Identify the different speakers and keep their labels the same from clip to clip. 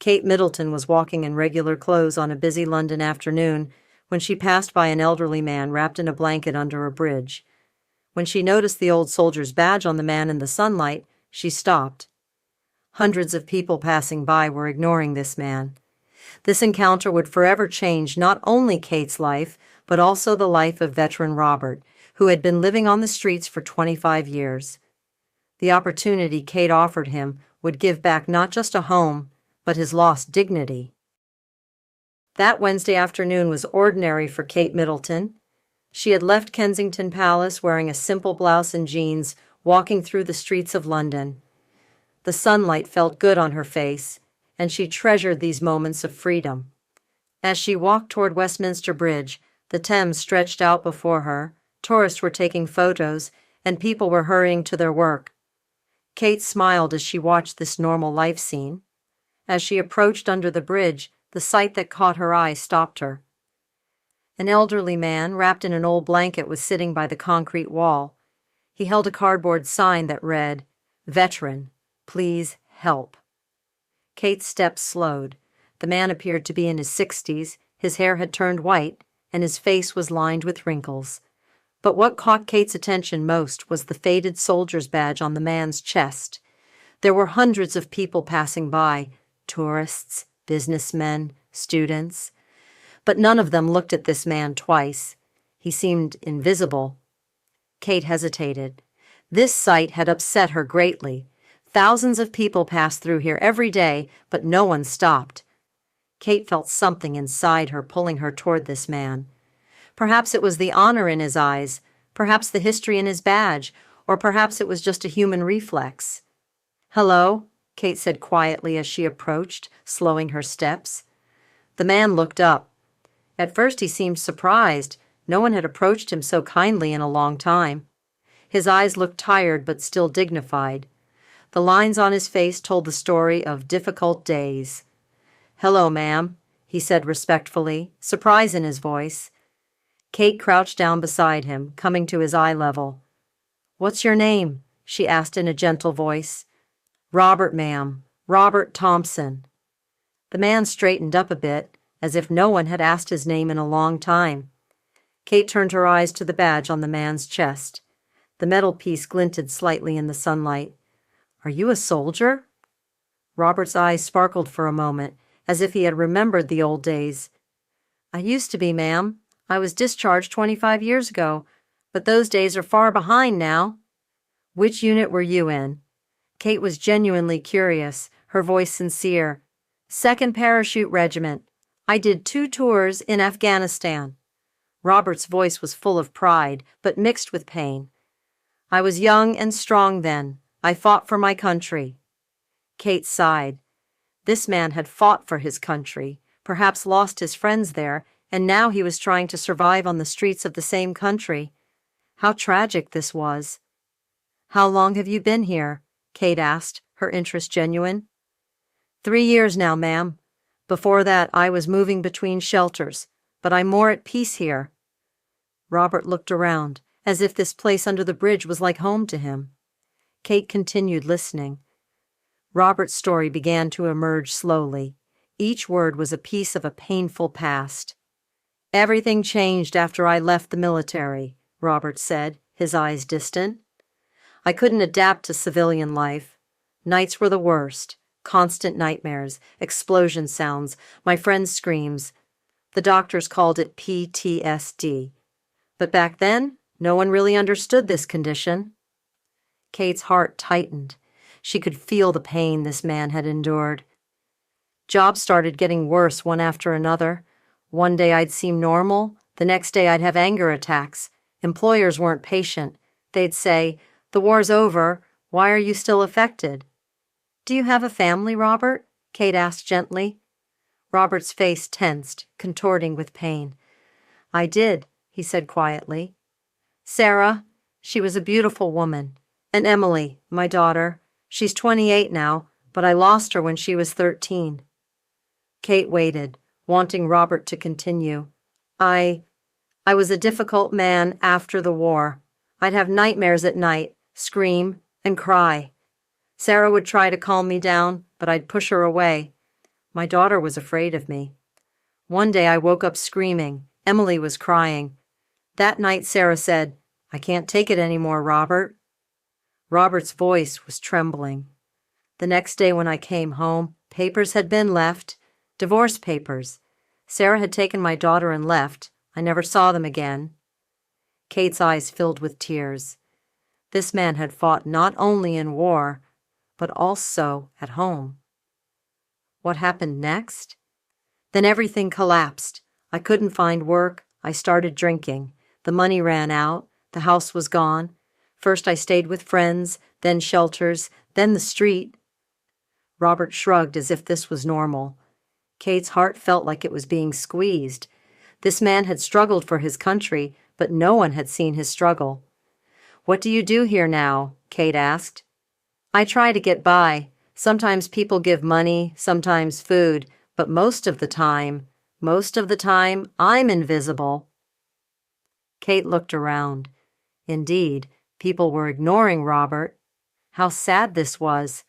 Speaker 1: Kate Middleton was walking in regular clothes on a busy London afternoon when she passed by an elderly man wrapped in a blanket under a bridge. When she noticed the old soldier's badge on the man in the sunlight, she stopped. Hundreds of people passing by were ignoring this man. This encounter would forever change not only Kate's life, but also the life of veteran Robert, who had been living on the streets for 25 years. The opportunity Kate offered him would give back not just a home, but his lost dignity. That Wednesday afternoon was ordinary for Kate Middleton. She had left Kensington Palace wearing a simple blouse and jeans, walking through the streets of London. The sunlight felt good on her face, and she treasured these moments of freedom. As she walked toward Westminster Bridge, the Thames stretched out before her, tourists were taking photos, and people were hurrying to their work. Kate smiled as she watched this normal life scene. As she approached under the bridge, the sight that caught her eye stopped her. An elderly man, wrapped in an old blanket, was sitting by the concrete wall. He held a cardboard sign that read, "Veteran, please help." Kate's steps slowed. The man appeared to be in his 60s, his hair had turned white, and his face was lined with wrinkles. But what caught Kate's attention most was the faded soldier's badge on the man's chest. There were hundreds of people passing by, tourists, businessmen, students. But none of them looked at this man twice. He seemed invisible. Kate hesitated. This sight had upset her greatly. Thousands of people passed through here every day, but no one stopped. Kate felt something inside her pulling her toward this man. Perhaps it was the honor in his eyes, perhaps the history in his badge, or perhaps it was just a human reflex. "Hello," Kate said quietly as she approached, slowing her steps. The man looked up. At first he seemed surprised. No one had approached him so kindly in a long time. His eyes looked tired but still dignified. The lines on his face told the story of difficult days. "Hello, ma'am," he said respectfully, surprise in his voice. Kate crouched down beside him, coming to his eye level. "What's your name?" she asked in a gentle voice. "Robert, ma'am. Robert Thompson." The man straightened up a bit, as if no one had asked his name in a long time. Kate turned her eyes to the badge on the man's chest. The metal piece glinted slightly in the sunlight. "Are you a soldier?" Robert's eyes sparkled for a moment, as if he had remembered the old days. "I used to be, ma'am. I was discharged 25 years ago, but those days are far behind now." "Which unit were you in?" Kate was genuinely curious, her voice sincere. "2nd Parachute Regiment. I did 2 tours in Afghanistan." Robert's voice was full of pride, but mixed with pain. "I was young and strong then. I fought for my country." Kate sighed. This man had fought for his country, perhaps lost his friends there, and now he was trying to survive on the streets of the same country. How tragic this was. "How long have you been here?" Kate asked, her interest genuine. 3 years now, ma'am. Before that, I was moving between shelters, but I'm more at peace here." Robert looked around, as if this place under the bridge was like home to him. Kate continued listening. Robert's story began to emerge slowly. Each word was a piece of a painful past. "Everything changed after I left the military," Robert said, his eyes distant. "I couldn't adapt to civilian life. Nights were the worst. Constant nightmares, explosion sounds, my friends' screams. The doctors called it PTSD. But back then, no one really understood this condition." Kate's heart tightened. She could feel the pain this man had endured. Jobs started getting worse one after another. One day I'd seem normal, the next day I'd have anger attacks. Employers weren't patient. They'd say, "The war's over. Why are you still affected?" "Do you have a family, Robert?" Kate asked gently. Robert's face tensed, contorting with pain. "I did," he said quietly. "Sarah, she was a beautiful woman. And Emily, my daughter. She's 28 now, but I lost her when she was 13. Kate waited, wanting Robert to continue. I was a difficult man after the war. I'd have nightmares at night, scream, and cry. Sarah would try to calm me down, but I'd push her away. My daughter was afraid of me. One day I woke up screaming. Emily was crying. That night Sarah said, "I can't take it anymore, Robert." Robert's voice was trembling. The next day when I came home, papers had been left, divorce papers. Sarah had taken my daughter and left. I never saw them again. Kate's eyes filled with tears. This man had fought not only in war, but also at home. What happened next? Then everything collapsed. I couldn't find work. I started drinking. The money ran out. The house was gone. First I stayed with friends, then shelters, then the street. Robert shrugged as if this was normal. Kate's heart felt like it was being squeezed. This man had struggled for his country, but no one had seen his struggle. "What do you do here now?" Kate asked. "I try to get by. Sometimes people give money, sometimes food, but most of the time, I'm invisible." Kate looked around. Indeed, people were ignoring Robert. How sad this was.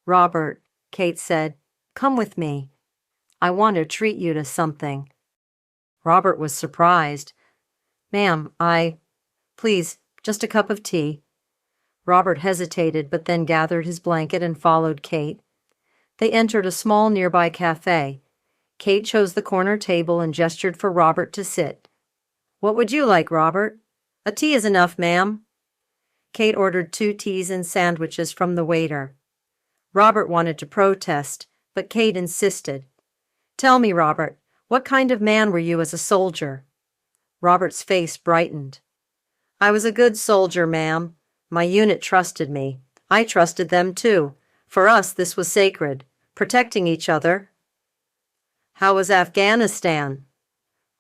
Speaker 1: "Robert," Kate said, "come with me. I want to treat you to something." Robert was surprised. "Ma'am, please, just a cup of tea." Robert hesitated, but then gathered his blanket and followed Kate. They entered a small nearby cafe. Kate chose the corner table and gestured for Robert to sit. "What would you like, Robert?" "A tea is enough, ma'am." Kate ordered 2 teas and sandwiches from the waiter. Robert wanted to protest, but Kate insisted. "Tell me, Robert, what kind of man were you as a soldier?" Robert's face brightened. "I was a good soldier, ma'am. My unit trusted me. I trusted them too. For us, this was sacred, protecting each other." "How was Afghanistan?"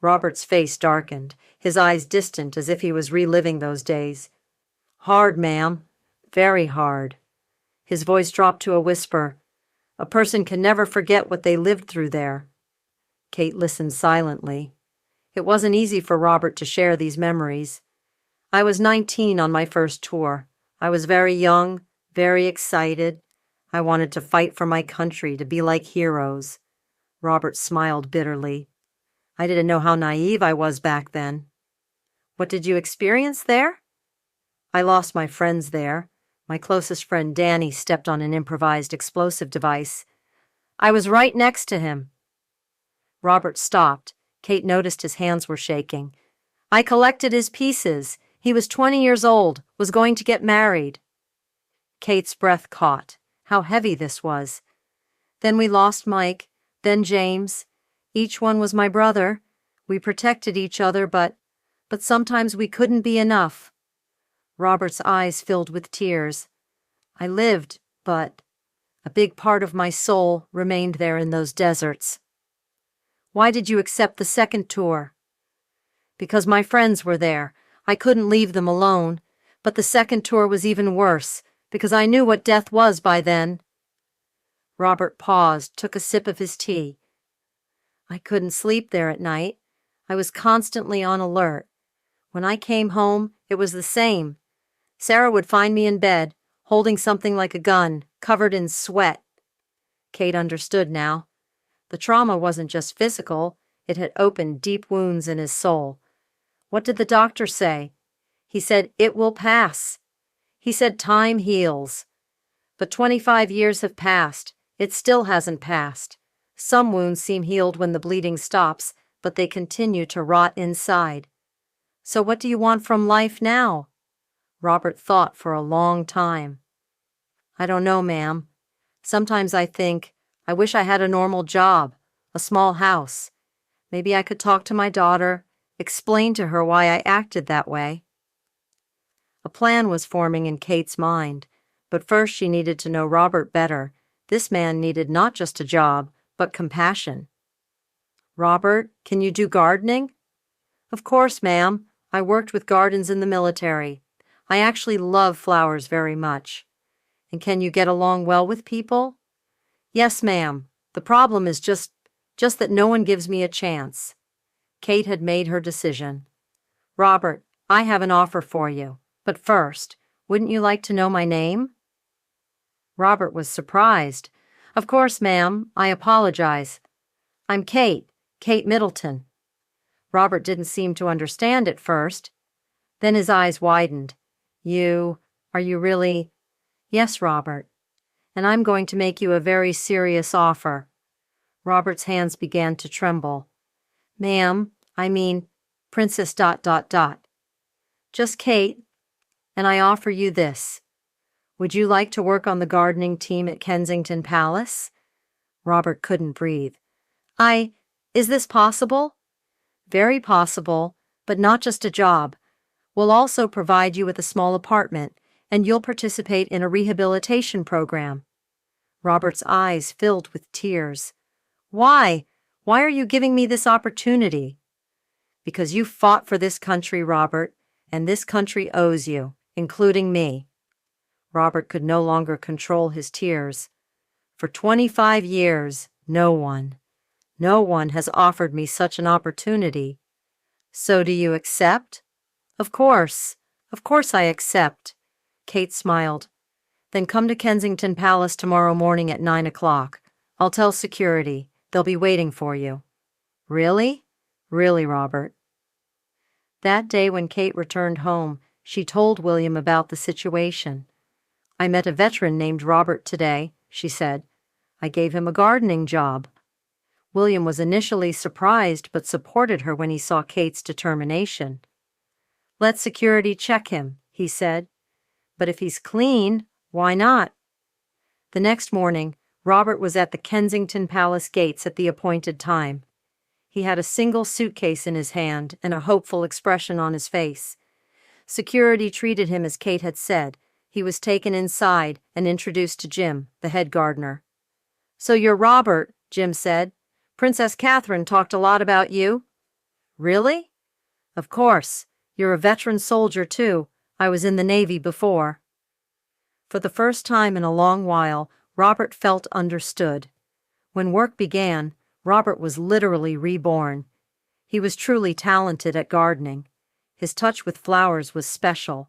Speaker 1: Robert's face darkened, his eyes distant as if he was reliving those days. "Hard, ma'am. Very hard." His voice dropped to a whisper. "A person can never forget what they lived through there." Kate listened silently. It wasn't easy for Robert to share these memories. "I was 19 on my first tour. I was very young, very excited. I wanted to fight for my country, to be like heroes." Robert smiled bitterly. "I didn't know how naive I was back then." "What did you experience there?" "I lost my friends there. My closest friend Danny stepped on an improvised explosive device. I was right next to him." Robert stopped. Kate noticed his hands were shaking. "I collected his pieces. He was 20 years old, was going to get married." Kate's breath caught. How heavy this was. "Then we lost Mike, then James. Each one was my brother. We protected each other, but sometimes we couldn't be enough." Robert's eyes filled with tears. "I lived, but a big part of my soul remained there in those deserts." "Why did you accept the second tour?" "Because my friends were there. I couldn't leave them alone. But the second tour was even worse, because I knew what death was by then." Robert paused, took a sip of his tea. "I couldn't sleep there at night. I was constantly on alert. When I came home, it was the same. Sarah would find me in bed, holding something like a gun, covered in sweat." Kate understood now. The trauma wasn't just physical, it had opened deep wounds in his soul. "What did the doctor say?" "He said, 'It will pass.' He said time heals. But 25 years have passed. It still hasn't passed. Some wounds seem healed when the bleeding stops, but they continue to rot inside." "So what do you want from life now?" Robert thought for a long time. "I don't know, ma'am. Sometimes I think, I wish I had a normal job, a small house. Maybe I could talk to my daughter, explain to her why I acted that way." A plan was forming in Kate's mind, but first she needed to know Robert better. This man needed not just a job, but compassion. "Robert, can you do gardening?" "Of course, ma'am. I worked with gardens in the military. I actually love flowers very much." "And can you get along well with people?" "Yes, ma'am. The problem is just that no one gives me a chance." Kate had made her decision. "Robert, I have an offer for you. But first, wouldn't you like to know my name?" Robert was surprised. Of course, ma'am. I apologize. I'm Kate Middleton. Robert didn't seem to understand at first. Then his eyes widened. Are you really? Yes, Robert. And I'm going to make you a very serious offer. Robert's hands began to tremble. Ma'am, I mean, Princess ... Just Kate, and I offer you this. Would you like to work on the gardening team at Kensington Palace? Robert couldn't breathe. Is this possible? Very possible, but not just a job. We'll also provide you with a small apartment, and you'll participate in a rehabilitation program. Robert's eyes filled with tears. Why? Why are you giving me this opportunity? Because you fought for this country, Robert, and this country owes you, including me. Robert could no longer control his tears. For 25 years, no one has offered me such an opportunity. So do you accept? Of course I accept. Kate smiled. Then come to Kensington Palace tomorrow morning at 9 o'clock. I'll tell security. They'll be waiting for you. Really? Really, Robert. That day when Kate returned home, she told William about the situation. I met a veteran named Robert today, she said. I gave him a gardening job. William was initially surprised but supported her when he saw Kate's determination. Let security check him, he said. But if he's clean, why not? The next morning, Robert was at the Kensington Palace gates at the appointed time. He had a single suitcase in his hand and a hopeful expression on his face. Security treated him as Kate had said. He was taken inside and introduced to Jim, the head gardener. So you're Robert, Jim said. Princess Catherine talked a lot about you. Really? Of course. You're a veteran soldier, too. I was in the Navy before. For the first time in a long while, Robert felt understood. When work began, Robert was literally reborn. He was truly talented at gardening. His touch with flowers was special.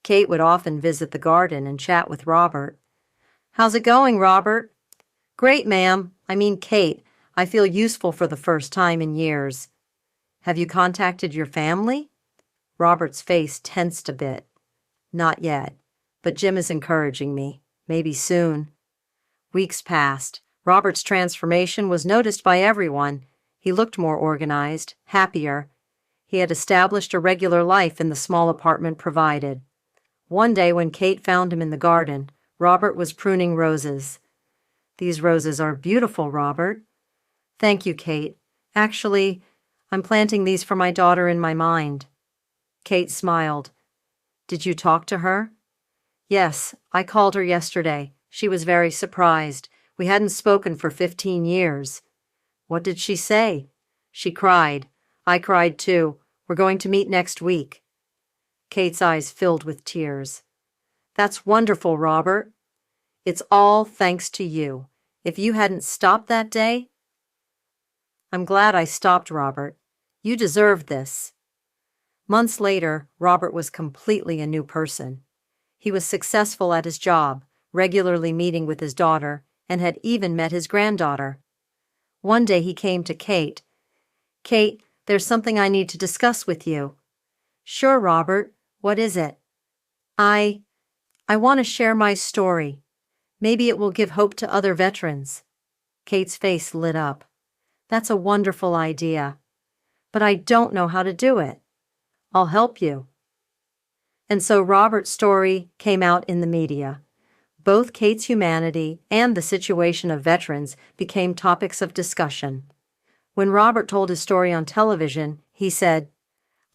Speaker 1: Kate would often visit the garden and chat with Robert. How's it going, Robert? Great, ma'am. I mean, Kate. I feel useful for the first time in years. Have you contacted your family? Robert's face tensed a bit. Not yet, but Jim is encouraging me. Maybe soon. Weeks passed. Robert's transformation was noticed by everyone. He looked more organized, happier. He had established a regular life in the small apartment provided. One day when Kate found him in the garden, Robert was pruning roses. These roses are beautiful, Robert. Thank you, Kate. Actually, I'm planting these for my daughter in my mind. Kate smiled. Did you talk to her? Yes, I called her yesterday. She was very surprised. We hadn't spoken for 15 years. What did she say? She cried. I cried too. We're going to meet next week. Kate's eyes filled with tears. That's wonderful, Robert. It's all thanks to you. If you hadn't stopped that day... I'm glad I stopped, Robert. You deserved this. Months later, Robert was completely a new person. He was successful at his job, regularly meeting with his daughter, and had even met his granddaughter. One day he came to Kate. Kate, there's something I need to discuss with you. Sure, Robert. What is it? I want to share my story. Maybe it will give hope to other veterans. Kate's face lit up. That's a wonderful idea. But I don't know how to do it. I'll help you. And so Robert's story came out in the media. Both Kate's humanity and the situation of veterans became topics of discussion. When Robert told his story on television, he said,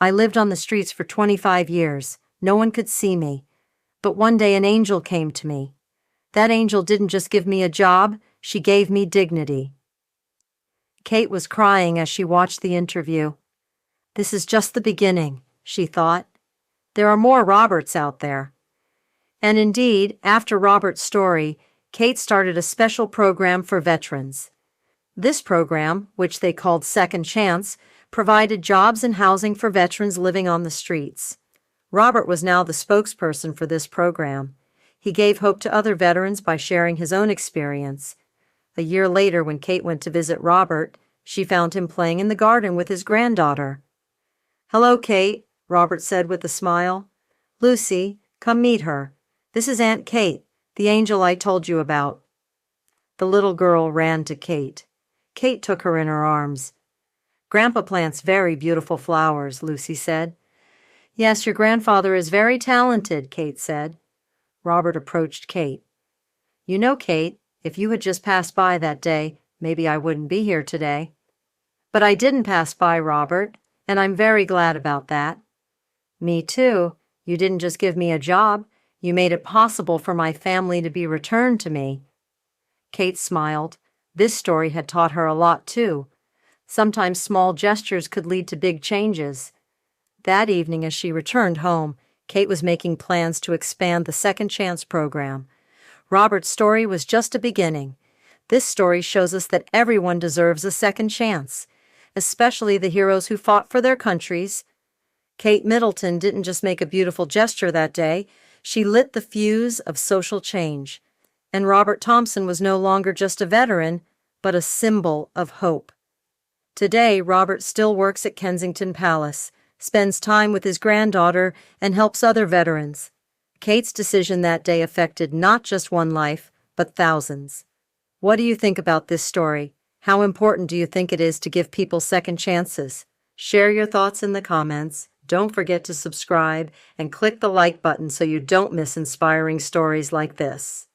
Speaker 1: I lived on the streets for 25 years. No one could see me. But one day an angel came to me. That angel didn't just give me a job, she gave me dignity. Kate was crying as she watched the interview. This is just the beginning, she thought. There are more Roberts out there. And indeed, after Robert's story, Kate started a special program for veterans. This program, which they called Second Chance, provided jobs and housing for veterans living on the streets. Robert was now the spokesperson for this program. He gave hope to other veterans by sharing his own experience. A year later, when Kate went to visit Robert, she found him playing in the garden with his granddaughter. "Hello, Kate," Robert said with a smile. "Lucy, come meet her. This is Aunt Kate, the angel I told you about." The little girl ran to Kate. Kate took her in her arms. "Grandpa plants very beautiful flowers," Lucy said. "Yes, your grandfather is very talented," Kate said. Robert approached Kate. "You know, Kate, if you had just passed by that day, maybe I wouldn't be here today." "But I didn't pass by, Robert, and I'm very glad about that." "Me too. You didn't just give me a job. You made it possible for my family to be returned to me." Kate smiled. This story had taught her a lot, too. Sometimes small gestures could lead to big changes. That evening, as she returned home, Kate was making plans to expand the Second Chance program. Robert's story was just a beginning. This story shows us that everyone deserves a second chance, especially the heroes who fought for their countries. Kate Middleton didn't just make a beautiful gesture that day, she lit the fuse of social change. And Robert Thompson was no longer just a veteran, but a symbol of hope. Today, Robert still works at Kensington Palace, spends time with his granddaughter, and helps other veterans. Kate's decision that day affected not just one life, but thousands. What do you think about this story? How important do you think it is to give people second chances? Share your thoughts in the comments. Don't forget to subscribe and click the like button so you don't miss inspiring stories like this.